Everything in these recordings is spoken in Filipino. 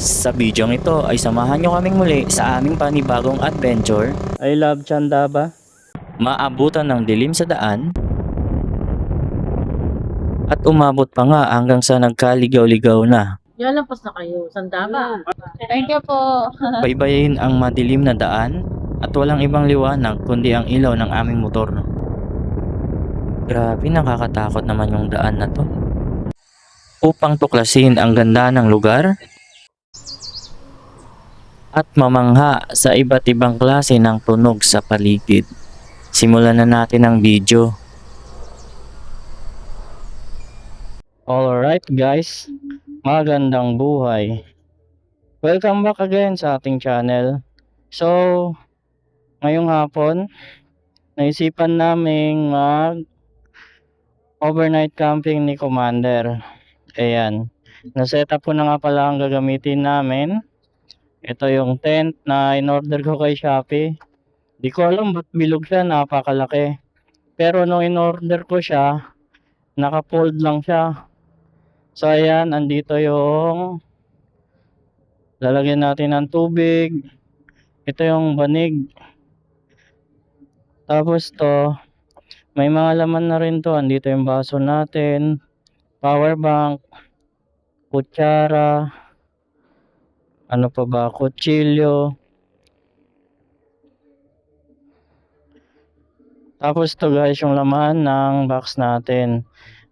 Sa bidyong ito ay samahan nyo kaming muli sa aming panibagong adventure. I love Chandaba. Maabutan ng dilim sa daan. At umabot pa nga hanggang sa nagkaligaw-ligaw na. Lampas na kayo. Sandama. Thank you po. Baybayin ang madilim na daan at walang ibang liwanag kundi ang ilaw ng aming motor. Grabe, nakakatakot naman yung daan na to. Upang tuklasin ang ganda ng lugar at mamangha sa iba't ibang klase ng tunog sa paligid. Simulan na natin ang video. Alright guys, magandang buhay. Welcome back again sa ating channel. So, ngayong hapon, naisipan naming mag overnight camping ni Commander. Ayan, naset up ko na nga pala ang gagamitin namin. Ito yung tent na in-order ko kay Shopee. Di ko alam ba't bilog siya, napakalaki. Pero nung in-order ko siya, naka-fold lang siya. So ayan, andito yung lalagyan natin ng tubig. Ito yung banig. Tapos to, may mga laman na rin to. Andito yung baso natin, power bank, kutsara, ano pa ba, kutsilyo. Tapos to guys, yung laman ng box natin.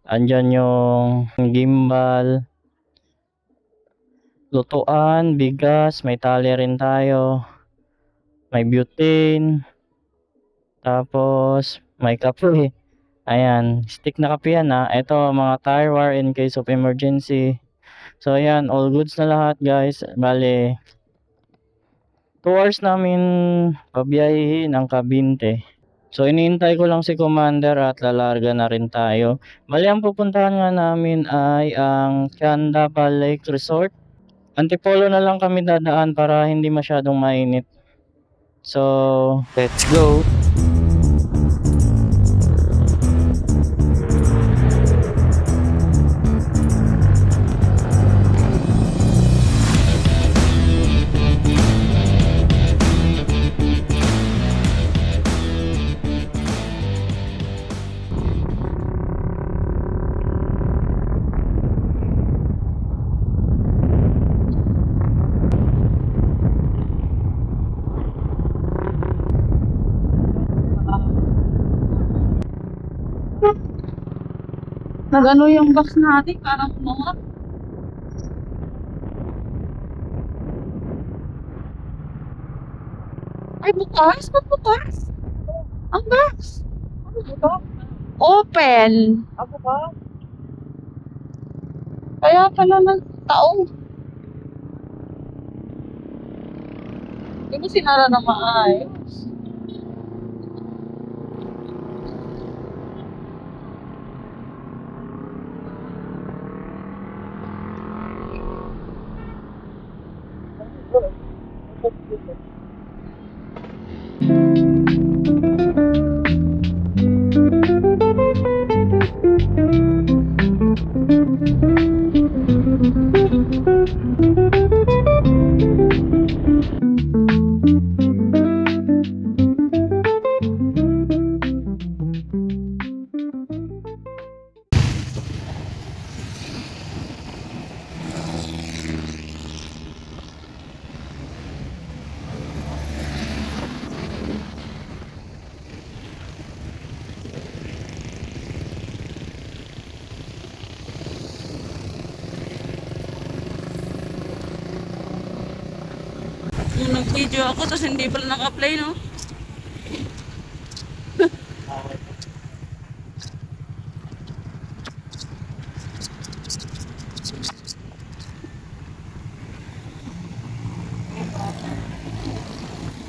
Andyan yung gimbal, lutuan, bigas, may tali rin tayo, may butane, tapos may kape. Ayan, stick na kape yan ha. Ito mga tire wire in case of emergency. So ayan, all goods na lahat guys. Bale, 2 hours namin pabiyahihin ang Cavite. So iniintay ko lang si Commander at lalarga na rin tayo. Bali ang pupuntahan nga namin ay ang Chandaba Lake Resort. Antipolo na lang kami dadaan para hindi masyadong mainit. So, let's go! Nagano yung box natin, parang umangat. Ay, bukas? Ba't bukas? Ang box? Ano ba? Open. Ako ba? Kaya pala nagtaong. Hindi mo sinara na maayos. Nung nag-video ako, tapos hindi pala naka-play, no?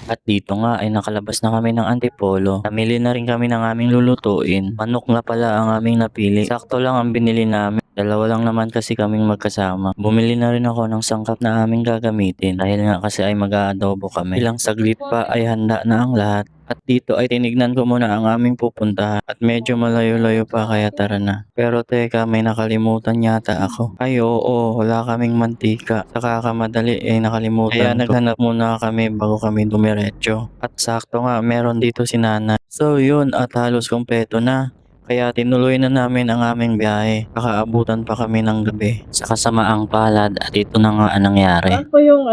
At dito nga ay nakalabas na kami ng Antipolo. Namili na rin kami ng aming lulutuin. Manok nga pala ang aming napili. Sakto lang ang binili namin. Dalawa lang naman kasi kaming magkasama. Bumili na rin ako ng sangkap na aming gagamitin. Dahil nga kasi ay mag-aadobo kami. Ilang saglit pa ay handa na ang lahat. At dito ay tinignan ko muna ang aming pupuntahan at medyo malayo-layo pa kaya tara na. Pero teka, may nakalimutan yata ako. Ay oo, wala kaming mantika. Sa kakamadali nakalimutan kaya naghanap muna kami bago kami dumiretso. At sakto nga, meron dito si Nana. So yun, at halos kumpleto na. Kaya tinuloy na namin ang aming biyahe. Kakaabutan pa kami ng gabi. Sa kasamaang palad at ito na nga ang nangyari. Saan po yung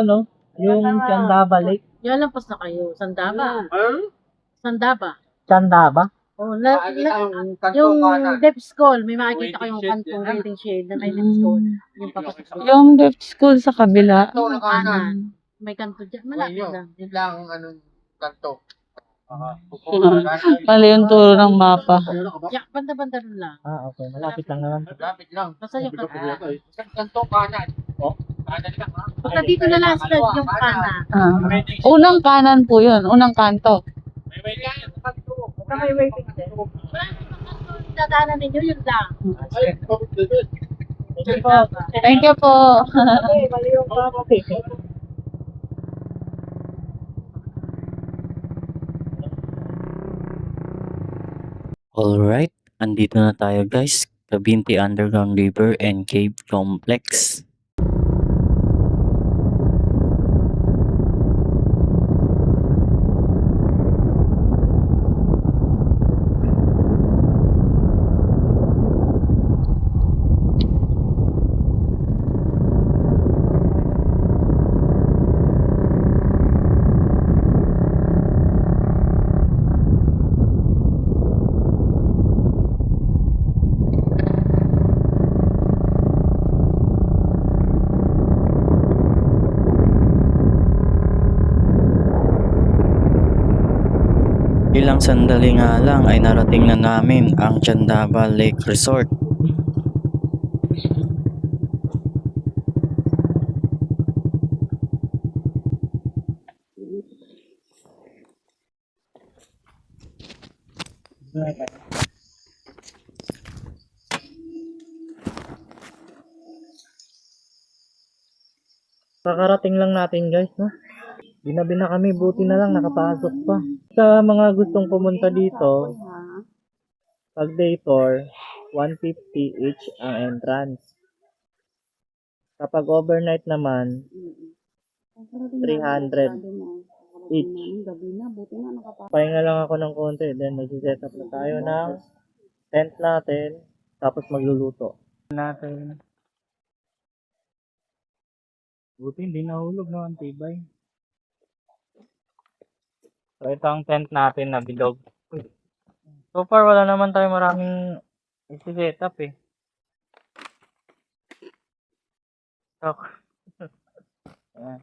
yung Candaba Lake? Yan lang pas na kayo. Sandaba. Sandaba. Candaba? Oh, yung depth school, may makikita kayong kantong waiting shade na may depth school. Yung papasok sa Yung deaf school sa kabila. kanan. May kanto dyan. Malapit lang. Yun lang anong kanto. Mali yung turo ng mapa. Yeah, banda-banda rin lang. Ah, okay. Malapit lang naman. Lapit lang. Basta yung kanto. Isang kanto kanan. Oh, kanan lang ha. Basta dito na lang spread yung kanan. Unang kanan po yun. Unang kanto. May kanan kanto. Basta may waiting shade. Wala namang kanto. Dadaanan ninyo, yun lang. Ay, Thank you po. Okay, mali yung Alright, andito na tayo guys. Cabinti Underground River and Cave Complex. Ilang sandali nga lang ay narating na namin ang Candaba Lake Resort. Kakarating lang natin guys, no? Binabi na kami, buti na lang nakapasok pa. Sa mga gustong pumunta dito, pag day tour, 150 each ang entrance. Kapag overnight naman, 300 each. Pahinga lang ako ng konti, then mag-set up na tayo ng tent natin, tapos magluluto. Natin. Buti hindi nahulog no, ang tibay. So ito ang tent natin na bilog. So far wala naman tayo maraming isi-set up eh. So, ayan,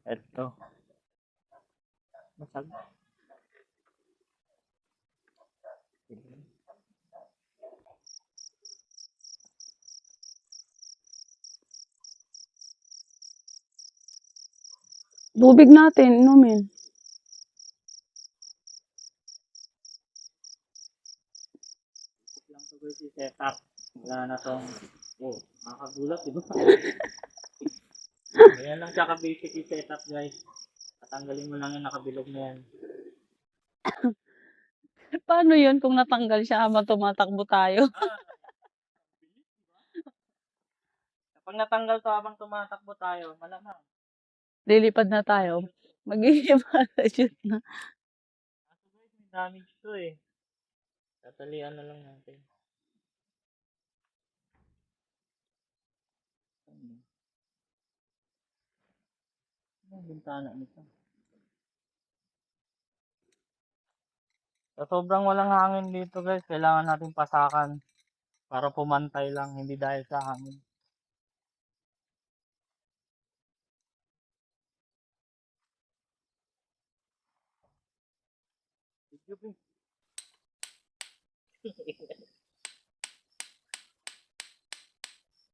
ito. Masag. Tubig natin, inumin. Lang to guys i-set up. Wala na tong, oh, makagulat diba? Ayan lang siya ka-basic i-set up guys. Tatanggalin mo lang yung nakabilog na yan. Paano yun kung natanggal siya habang tumatakbo tayo? Kapag natanggal to habang tumatakbo tayo, malamang. Lilipad na tayo. Magiging parachute na. Kaso guys, may damage to eh. Tatalian na lang natin. Ano ang bintana nito? Sa sobrang walang hangin dito guys, kailangan natin pasakan para pumantay lang, hindi dahil sa hangin.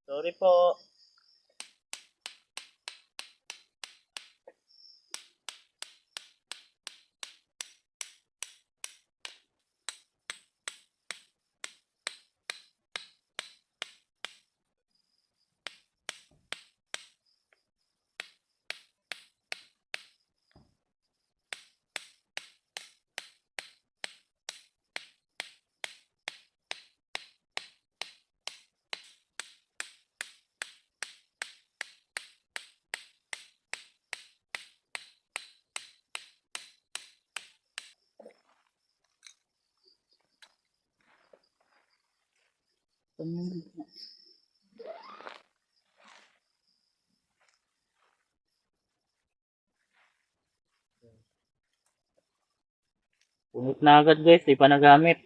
Sorry po. Punit na agad guys, di pa nagamit.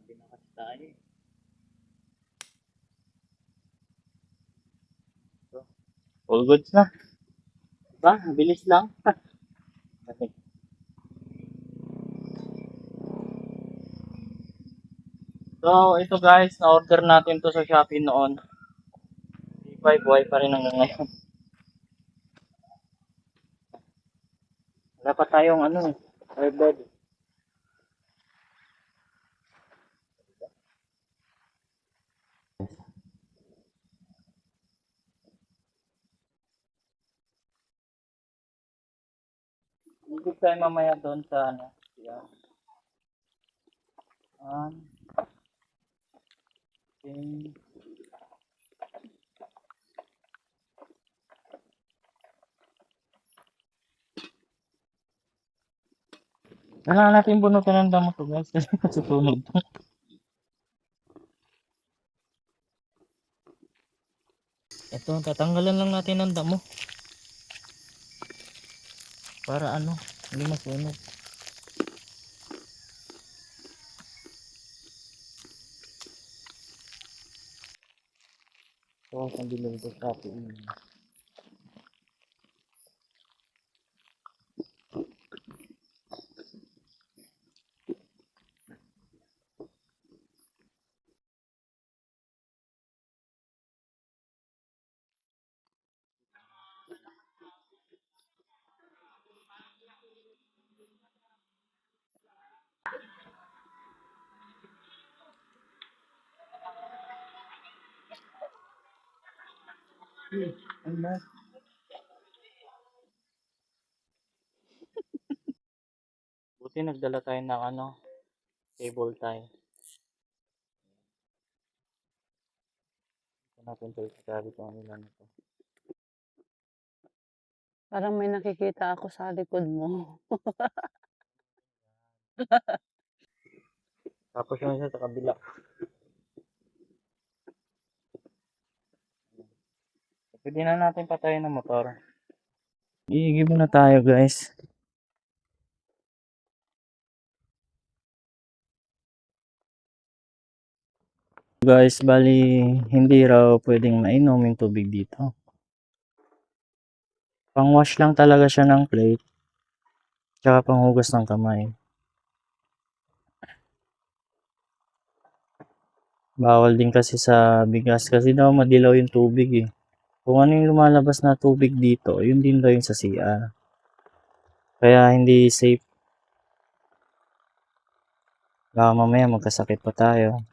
Binakas tayo. All goods na. Diba? Bilis lang. So, ito guys, na-order natin to sa Shopee noon. E5, buhay pa rin hanggang ngayon. Wala pa tayong airbag. Hindi tayo mamaya doon sa yan. Okay. Kailangan natin bunutin ng damo to guys kasi masusunog to. Ito, tatanggalan lang natin ng damo. Para hindi masunog. So, ang bilog to sa atin. Buti nagdala tayo ng cable tie. Ito natin ito isasabi kung ano lang ito. Parang may nakikita ako sa likod mo. Tapos yung isa sa kabila. Pwede na natin patayin ng motor. Iigib na tayo guys. Guys, bali hindi raw pwedeng mainom yung tubig dito. Pang-wash lang talaga siya ng plate. Tsaka panghugas ng kamay. Bawal din kasi sa bigas kasi daw madilaw yung tubig eh. Kung ano yung lumalabas na tubig dito, yun din daw yung sa CR. Kaya hindi safe. Baka mamaya magkasakit pa tayo.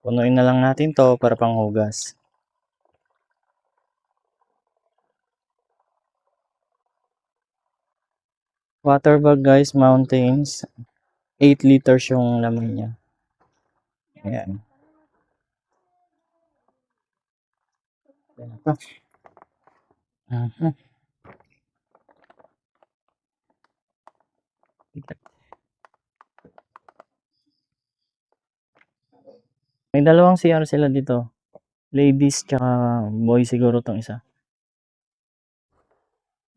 Punuin na lang natin to para panghugas. Water bag guys, Mountains. 8 liters yung laman niya. Ayan. Ayan ito. May dalawang CR sila dito. Ladies tsaka boy siguro tong isa.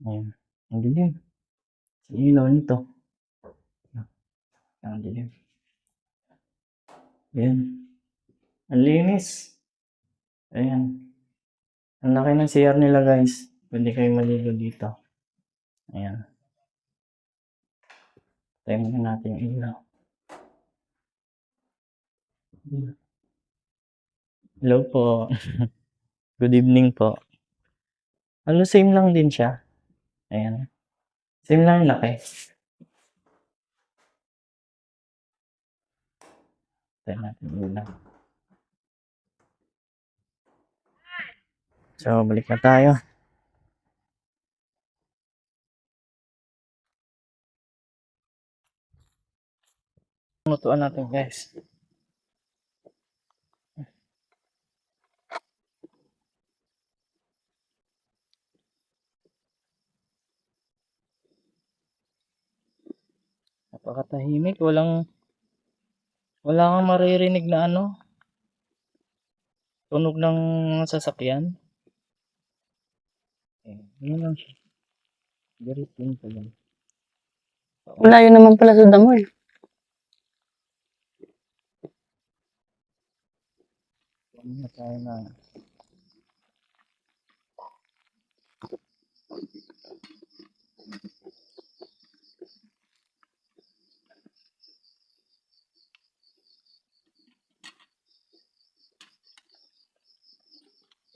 Ayan. Ang dilim. Ang ilaw nito. Ang dilim. Ayan. Ang linis. Ayan. Ang laki ng CR nila guys. Pwede kayo maligo dito. Ayan. Tayo muna natin yung ilaw. Hello po. Good evening po. Same lang din siya. Ayan. Same lang yung laki. Tayo natin yung ilaw. So, balik na tayo. Lutuan natin, guys. Napakatahimik. Wala kang maririnig na ano, tunog ng mga sasakyan. Yun lang siya. Very simple lang. Malayo naman pala sa damo eh. Ano na tayo na.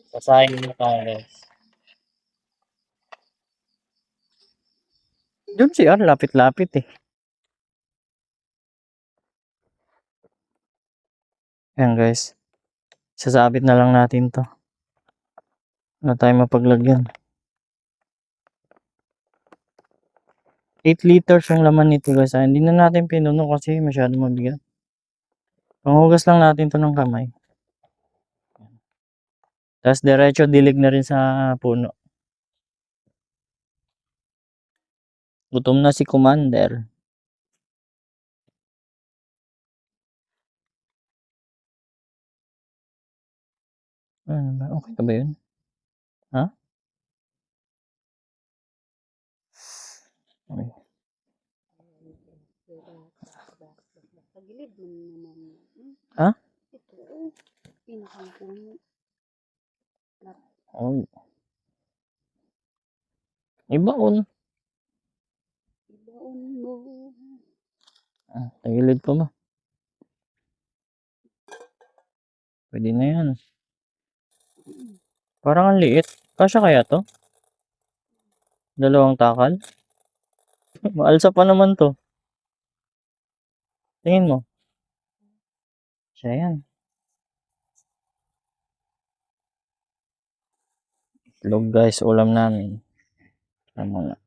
Sasayin na tayo, guys. Doon siya, lapit-lapit eh. Ayan, guys. Sasabit na lang natin to. Wala tayong mapaglagyan. 8 liters yung laman nito, guys. Hindi na natin pinuno kasi masyado mabigat. Panghugas lang natin to ng kamay. Tapos diretso dilig na rin sa puno. Gutom na si Commander. Ano ba? Okay ka ba yun? Ha? Okay. Tagilid mo naman. Ha? Ito, pinakang puno. Oh. Ibaon. Ibaon mo. Tagilid pa ba? Pwede na yan. Parang ang liit. Kasya kaya to? Dalawang takal? Maalsa pa naman to. Tingin mo. Siya yan. Itlog, guys, ulam namin. Ano na.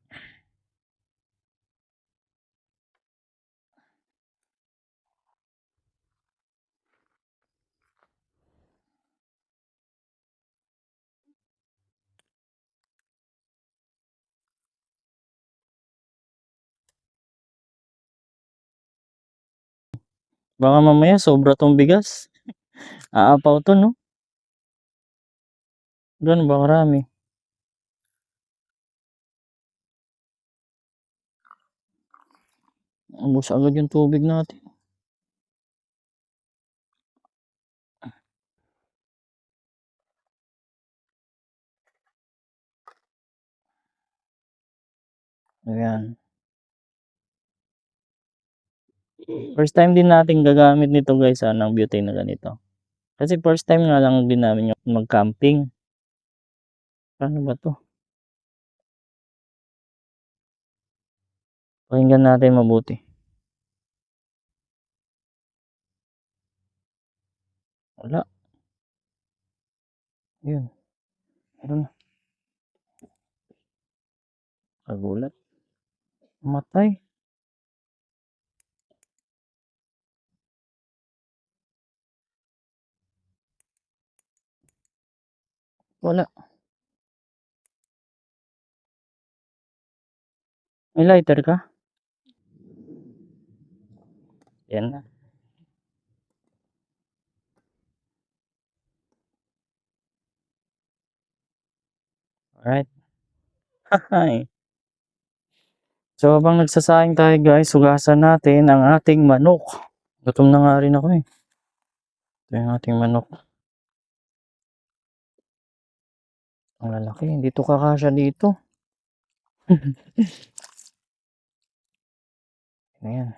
Baka mamaya sobra tong bigas. Aapaw to, no? Gano'n ba karami? Ubus agad yung tubig natin. Ayan. First time din natin gagamit nito, guys, ng butane na ganito. Kasi first time nga lang din namin yung mag-camping. Paano ba to? Pakinggan natin mabuti. Wala. Yun. Ano na? Kagulat. Matay. Wala. May lighter ka? Yan na. Alright. Hi. So, habang nagsasayang tayo, guys, hugasan natin ang ating manok. Gutom na nga rin ako eh. Ito yung ating manok. Ang lalaki. Hindi to kakasya dito. Ayan.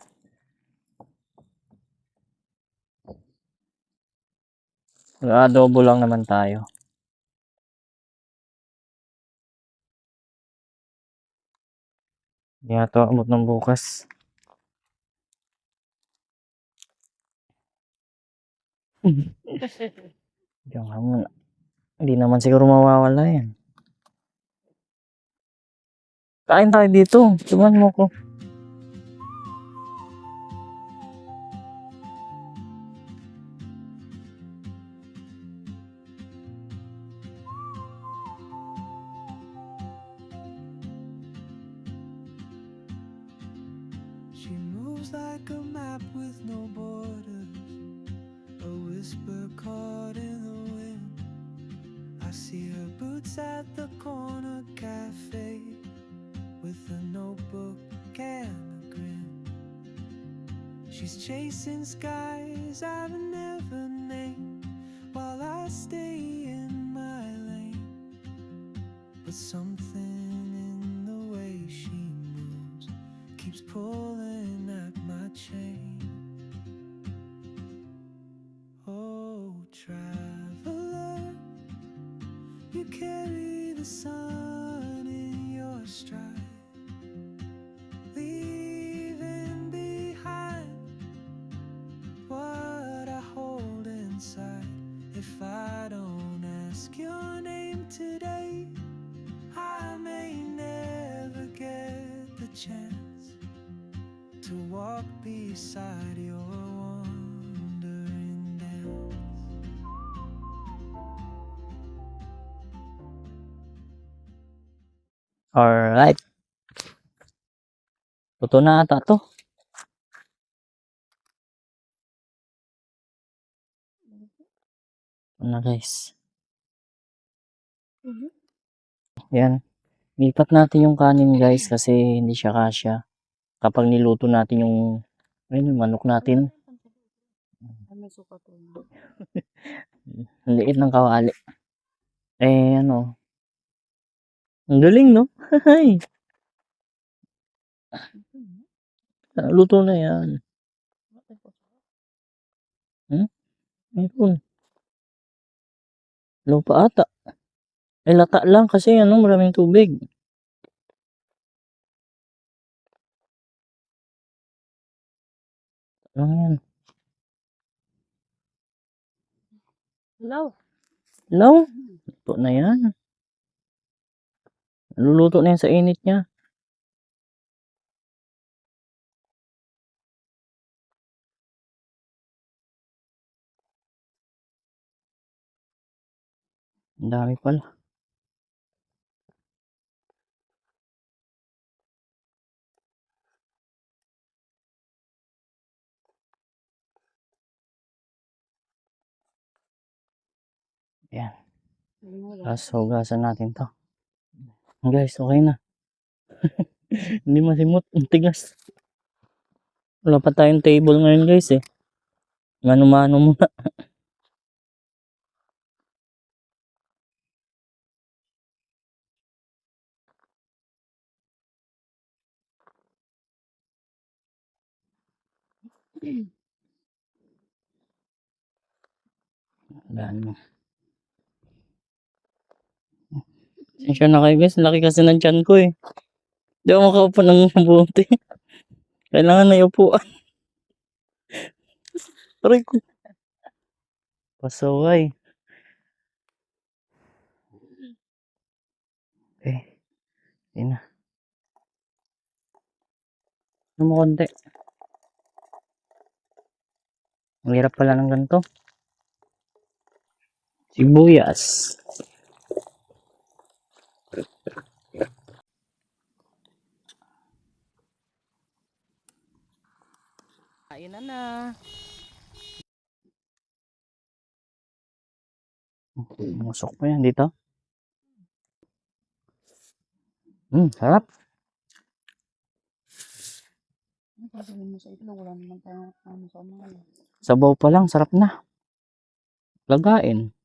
Adobo lang naman tayo. Hindi na ito abot ng bukas. Diyan ka muna. Hindi naman siguro mawawala yan. Kain tayo dito. Tuman mo ko. She moves like a map with no borders, a whisper caught in the wind. I see her boots at the corner cafe with a notebook and a grin. She's chasing skies I've never named while I stay in my lane. But something in the way she moves keeps pulling at my chain. Oh, traveler, you carry the sun in your stride, leaving behind what I hold inside. If I don't ask your name today, I may never get the chance to walk beside your wandering dance. Alright. Luto na ata to. Ito na guys. Yan. Lipat natin yung kanin guys kasi hindi siya kasya. Kapag niluto natin yung ayun, yung manok natin. May suka to. Ang liit ng kawali. Eh ano. Ang galing no? Hay. Luto na yan. Meron. Lupa ata. Eh lata lang kasi ano maraming tubig. Lang yan. Hello. Law. Luto na yan. Luluto na yan sa init niya. Ang dami pala. Yan. Tapos hugasan natin to. Guys, okay na. Hindi masimot. Ang tigas. Wala pa tayong table ngayon guys eh. Mano-mano muna. Ano. Sensya na kayo guys. Laki kasi ng tiyan ko eh. Hindi ako makaupo ng mabuti. Kailangan na upuan. Aray ko. Pasaway. Okay. Hindi na. Ano mo konti? Ang hirap pala ng ganito. Sibuyas. Kain na. Musok pa yan dito. Sarap. Ano sasabihin mo sa itlog? Wala naman tayong ano sa mga. Sabaw pa lang, sarap na. Lagain.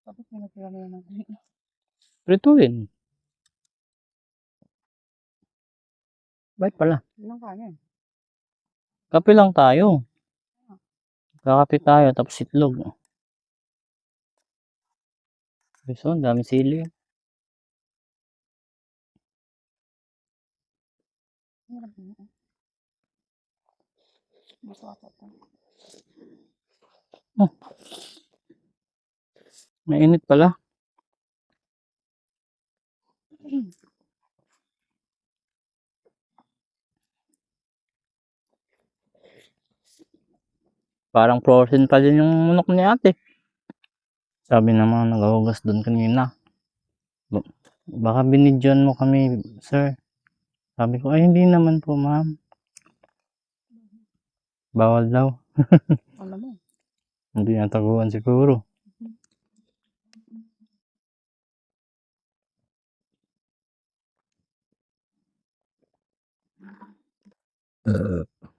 Tapos pinatira mo lang ng Prituin. Bait pala. ilang kanin. Kape lang tayo. Kakape tayo, tapos itlog. So, ang dami sili. Hirap mo. Masarap ito. Mainit pala. Parang frozen pa din yung manok ni ate. Sabi naman naghuhugas doon kanina. Ba- Baka binidyon mo kami, sir. Sabi ko, ay hindi naman po, ma'am. Bawal daw. Alam mo. Hindi nataguan siguro.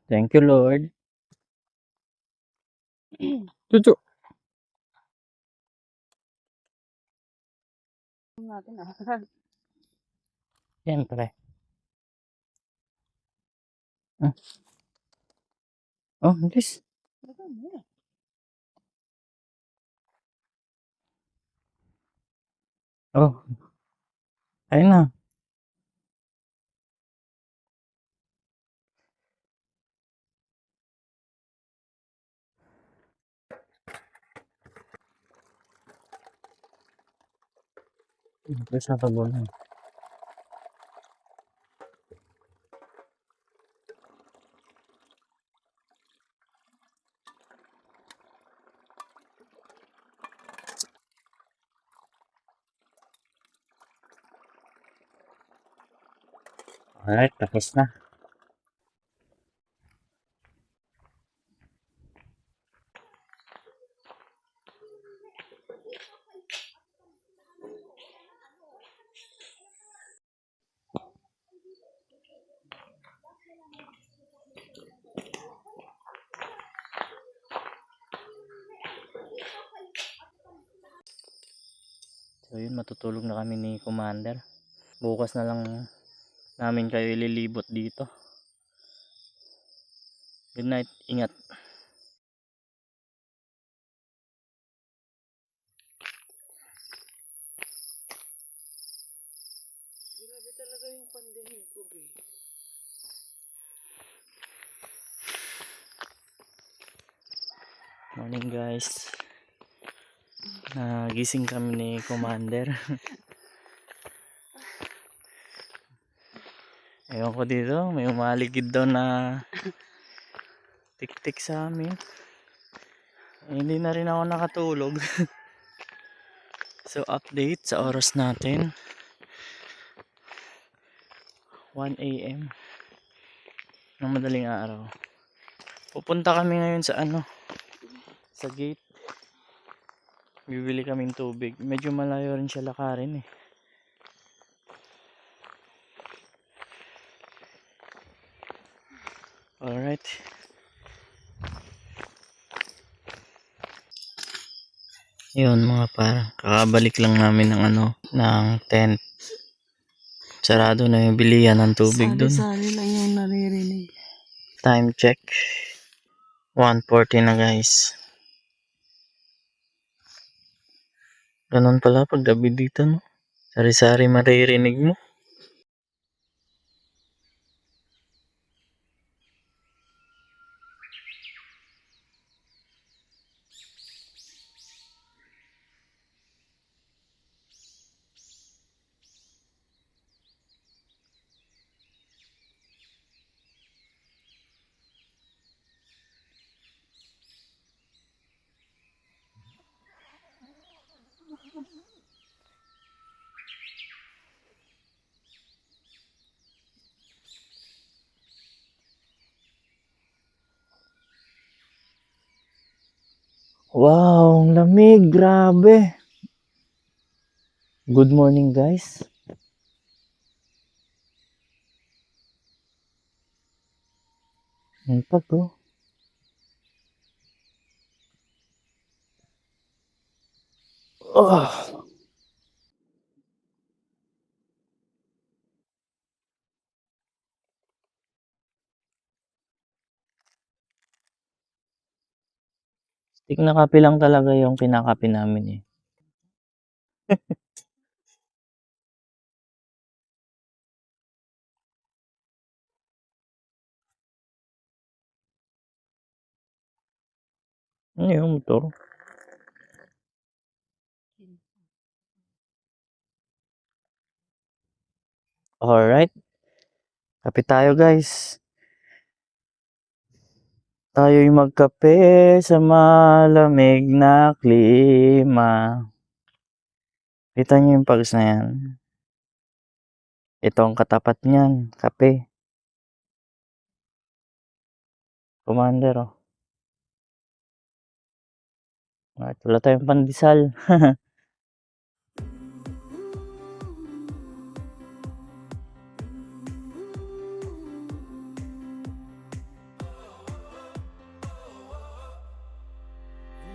Thank you, Lord. Chuchu. Natin ah. Siyempre. Ah. Oh, this. Oh, ayun na. Tapos na tabo na. Alright, tapos na. So yun, matutulog na kami ni Commander. Bukas na lang namin kayo ililibot dito. Good night, ingat. Morning guys. Nagising kami ni Commander. Ewan ko dito, may umaligid daw na tik-tik sa amin. Hindi na rin ako nakatulog. So update sa oras natin. 1 AM ng madaling araw. Pupunta kami ngayon sa sa gate. Bibili kaming tubig. Medyo malayo rin siya lakarin eh. Alright. Yun mga para. Kakabalik lang namin ng ng tent. Sarado na yung bilihan ng tubig dun. Sali lang yung naririnig. Time check. 1:40 na guys. Ganun pala pag gabi dito, no? Sari-sari maririnig mo. Wow, ang lamig, grabe. Good morning, guys. Ang pag oh. Oh. Stick na kape lang talaga yung kinakape namin eh. Ano yung motor? Alright, kape tayo guys. Tayo'y magkape sa malamig na klima. Kita niyo yung pags na yan? Ito ang katapat niyan, kape. Commander, oh. At wala tayong pandesal.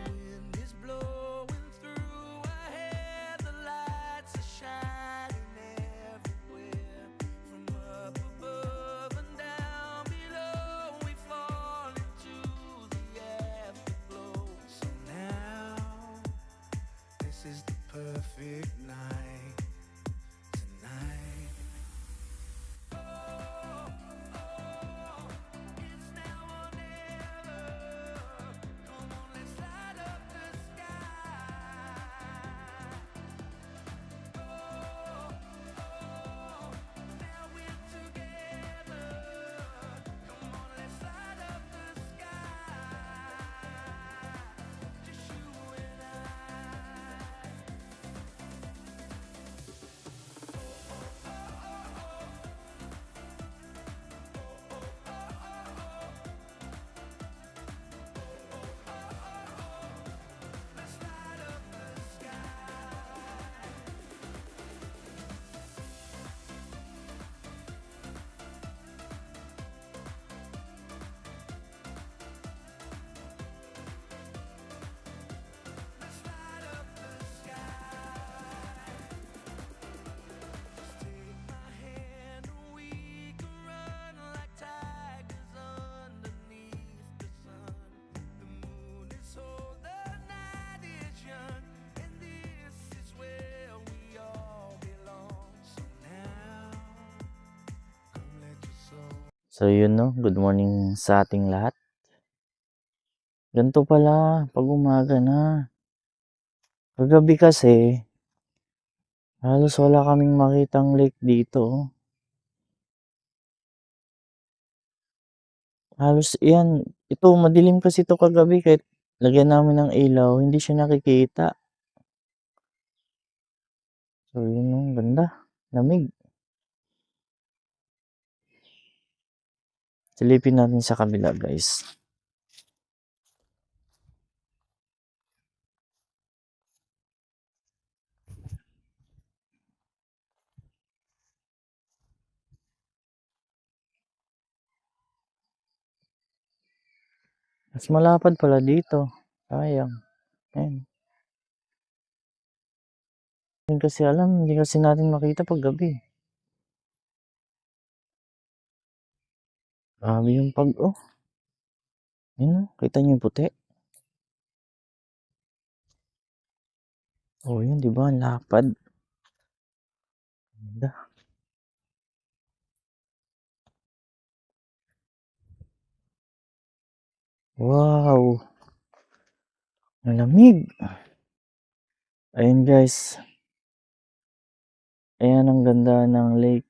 Wind is blowing through our hair, the lights are shining everywhere. From up above and down below, we fall into the afterglow. So now, this is the perfect night tonight. It's now or never. Come on, let's light up the sky. Now we're together. Come on, let's light up the sky. Just you and I. Take my hand and we can run like tigers underneath the sun. The moon is old, the night is young, and this is where we all belong. So now, come let your soul. So yun no, good morning sa ating lahat. Ganito pala, pag umaga na. Kagabi kasi, halos wala kaming makitang lake dito. Halos yan, ito madilim kasi ito kagabi kahit lagyan namin ng ilaw, hindi siya nakikita. So yun no, ganda, lamig. Silipin natin sa kabila guys. Mas malapad pala dito. Sayang. Ayan. Hindi kasi alam, hindi kasi natin makita pag gabi. Grabe yung oh. Yun, kita niyo yung puti? Oh, yun, di ba? Ang lapad. Ganda. Wow. Malamig. Ayun guys. Ayan ang ganda ng lake.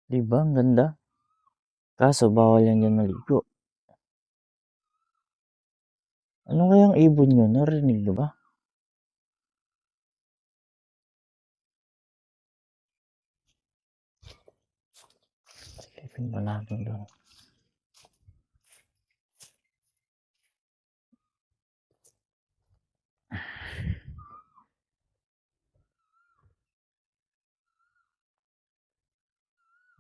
Diba? Ang ganda. Kaso bawal yan dyan maligo. Ano kayang ibon yun? Narinig nyo ba? Silipin ba natin doon?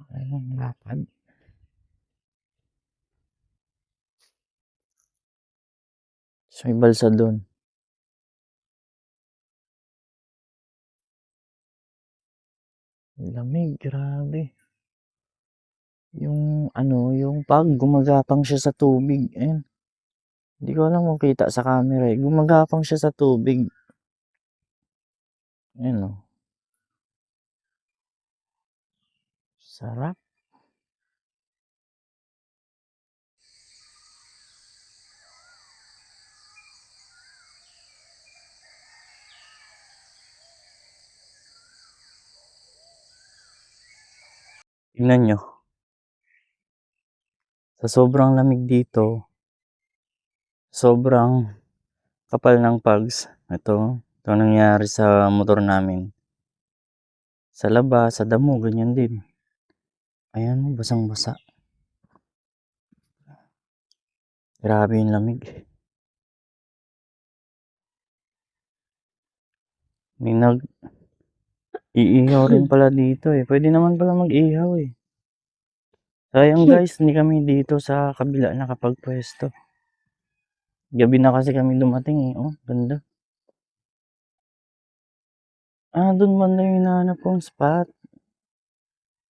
Ayun ang lapad. So, may balsa doon. Lamig, grabe. Yung ano, yung pag gumagapang siya sa tubig. Ayun. Hindi ko alam kung kita sa camera eh. Gumagapang siya sa tubig. Ayun o. Sarap. Tingnan nyo. Sa sobrang lamig dito, sobrang kapal ng pugs. Ito nangyari sa motor namin. Sa labas, sa damo, ganyan din. Ayan, basang-basa. Grabe yung lamig. May iihaw rin pala dito eh. Pwede naman pala mag-ihaw eh. Sayang guys, hindi kami dito sa kabila nakapagpwesto. Gabi na kasi kami dumating eh. Oh, ganda. Doon banda yung hinahanap kong spot.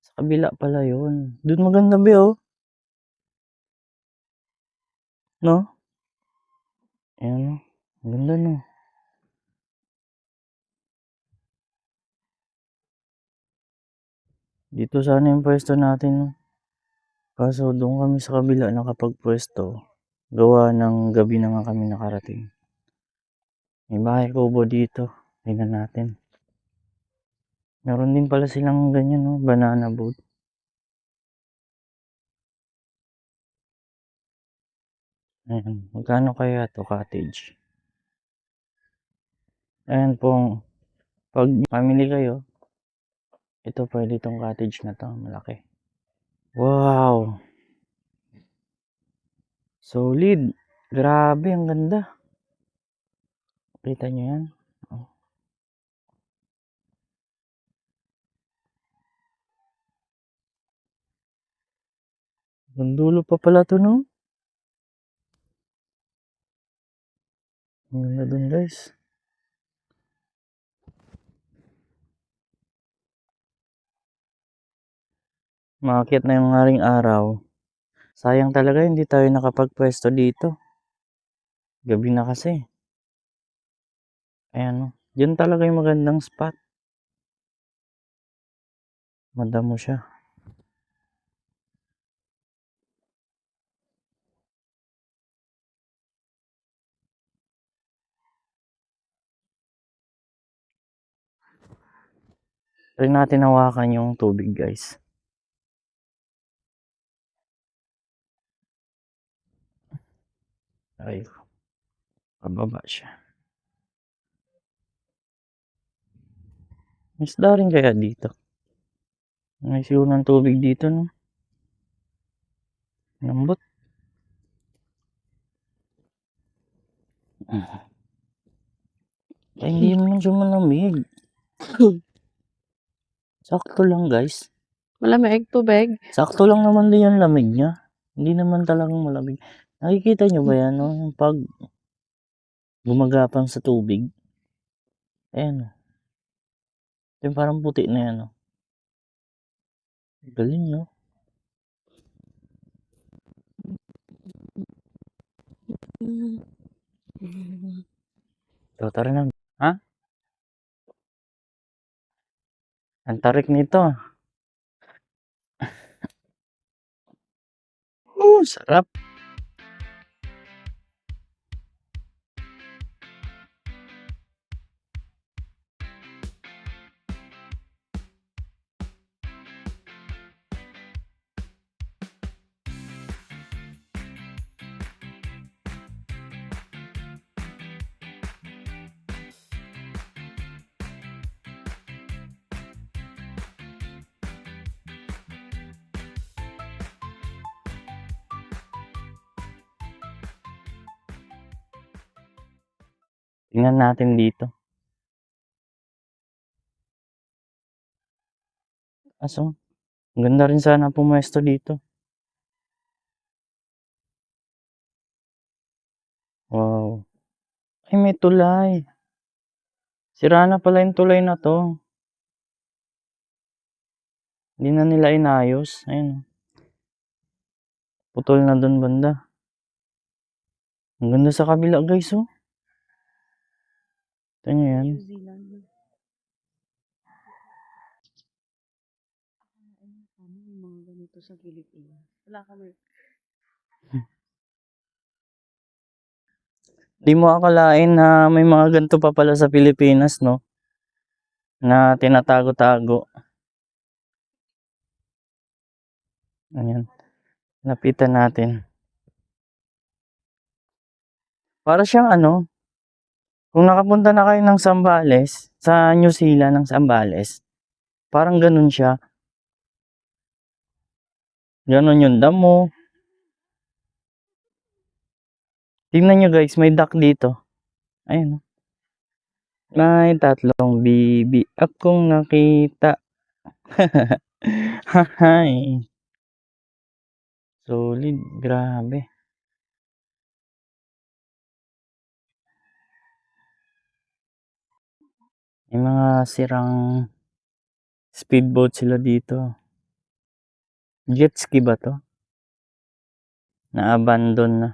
Sa kabila pala yun. Doon maganda ba oh? No? Ayan oh. Ang ganda no. Dito sana yung pwesto natin no. Kaso doon kami sa kabila nakapagpwesto. Gawa ng gabi na nga kami nakarating. May bahay kubo dito. Tingnan natin. Meron din pala silang ganyan no. Banana boat. Ayan. Magkano kaya to cottage? Ayan pong. Pag family kayo. Ito pwede itong cottage na to. Malaki. Wow. Solid. Grabe, ang ganda. Kita nyo yan? Oh. Ang dulo pa pala to, no? Ang ganda dun, guys. Maakyat na yung haring araw. Sayang talaga, hindi tayo nakapagpwesto dito. Gabi na kasi. Ayan, no? Diyan talaga yung magandang spot. Madamo siya. Try natin hawakan yung tubig, guys. Ay, pababa siya. May isda rin kaya dito. May siyo ng tubig dito, no? Lambot. Ay, hindi naman siya malamig. Sakto lang, guys. Malamig, tubig. Sakto lang naman din yung lamig niya. Hindi naman talagang malamig. Nakikita nyo ba yan, no? Yung pag gumagapang sa tubig. Ayan, no? Yung parang puti na yan, no? Galing, no? So, tara na. Ha? Ang tarik nito. Sarap. Tingnan natin dito. Aso, ang ganda rin sana pumesto dito. Wow. Ay, may tulay. Sira na pala yung tulay na to. Hindi na nila inayos. Ayun. Putol na dun banda. Ang ganda sa kabila, guys, oh. Ito nyo yan. New Zealand. Ano yung mga ganito sa Pilipinas? Wala kami. Di mo akalain na may mga ganito pa pala sa Pilipinas, no? Na tinatago-tago. Ayan. Lapitan natin. Para siyang ano, kung nakapunta na kayo ng Zambales, sa New Zealand ng Zambales, parang ganun siya. Ganun yung damo. Tingnan nyo guys, may duck dito. Ayun. May tatlong bibi akong nakita. Hahay. Solid, grabe. May mga sirang speedboat sila dito. Jet ski ba to? Na-abandon na.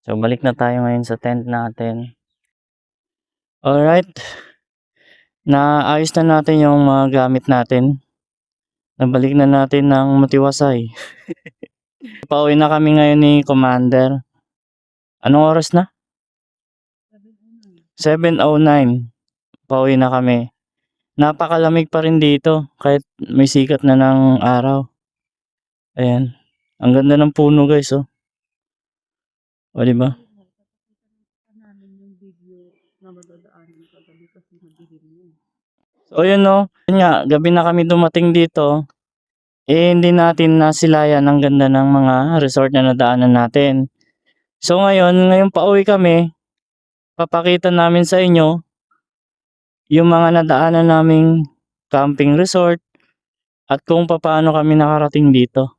So, balik na tayo ngayon sa tent natin. Alright. Naayos na natin yung mga gamit natin. Nabalik na natin ng matiwasay. Pauwi na kami ngayon ni Commander. Anong oras na? 7:09. Pauwi na kami. Napakalamig pa rin dito kahit may sikat na ng araw. Ayan. Ang ganda ng puno guys, oh. O, diba? So, yun, no. Yun nga, gabi na kami dumating dito. Hindi natin nasilayan ang ganda ng mga resort na nadaanan natin. So, ngayon pauwi kami, papakita namin sa inyo yung mga nadaanan naming camping resort at kung paano kami nakarating dito.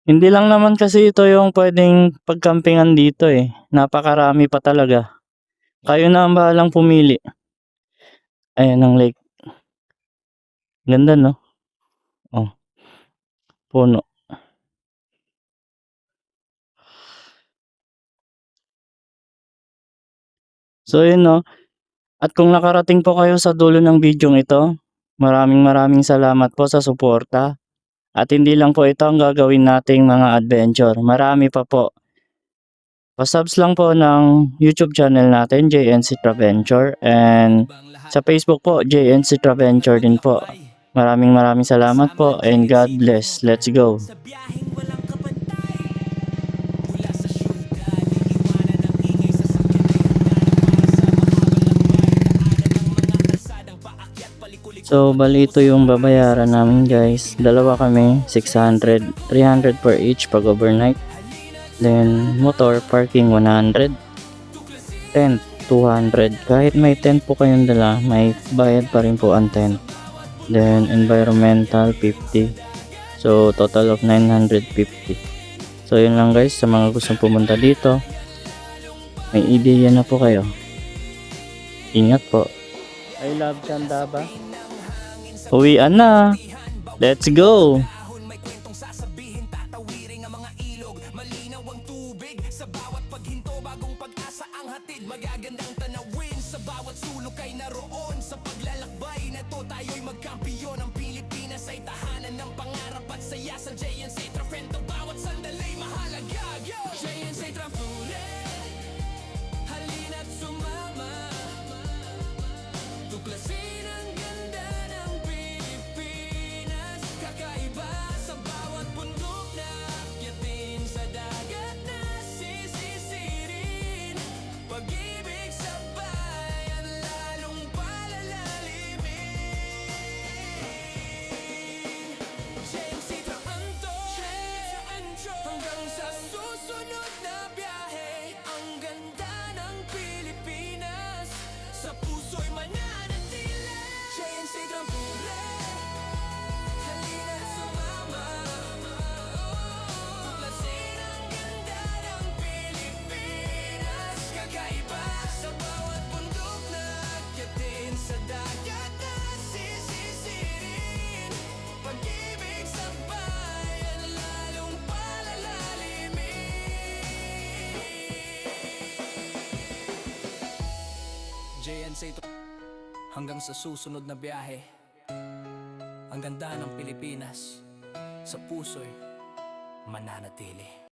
Hindi lang naman kasi ito yung pwedeng pagkampingan dito eh. Napakarami pa talaga. Kayo na ang bahalang pumili. Ayan ang lake. Ganda, no? Oh. Puno. So yun, no. At kung nakarating po kayo sa dulo ng video ito, maraming salamat po sa suporta. At hindi lang po ito ang gagawin nating mga adventure. Marami pa po. Pa-subs lang po ng YouTube channel natin, JNC Traventure. And sa Facebook po, JNC Traventure din po. Maraming salamat po and God bless. Let's go. So, bali ito yung babayaran namin guys. Dalawa kami, 600, 300 per each pag overnight. Then, motor, parking 100. Tent, 200. Kahit may tent po kayong dala, may bayad pa rin po ang tent. Then, environmental, 50. So, total of 950. So, yun lang guys, sa mga gustong pumunta dito. May ideya na po kayo. Ingat po. I love Candaba. Uwian na. Let's go. Magagandang tanawin sa bawat sulok ay naroon. Sa paglalakbay na to tayo'y magkampiyon. Ang Pilipinas ay tahanan ng pangarap at saya. Sa JNC Trafento bawat sandali mahalaga. JNC Trafure, halina't sumama. Tuklasin ang ganda ng Pilipinas. Kakaiba sa bawat bundok na akyatin, sa dagat na sisisirin. Pag-ibig sa bayan lalong palalalimin. JNC Trafento, hanggang sa susunod na biyahe. Ang ganda ng Pilipinas, sa puso'y mananatili. JNC Trafure, halina't sumama. Tuklasin ang ganda ng Pilipinas. Kakaiba sa bawat bundok na akyatin, sa dagat na sisisirin. Pag-ibig sa bayan lalong palalalimin. JNC hanggang sa susunod na biyahe. Ang ganda ng Pilipinas, sa puso'y mananatili.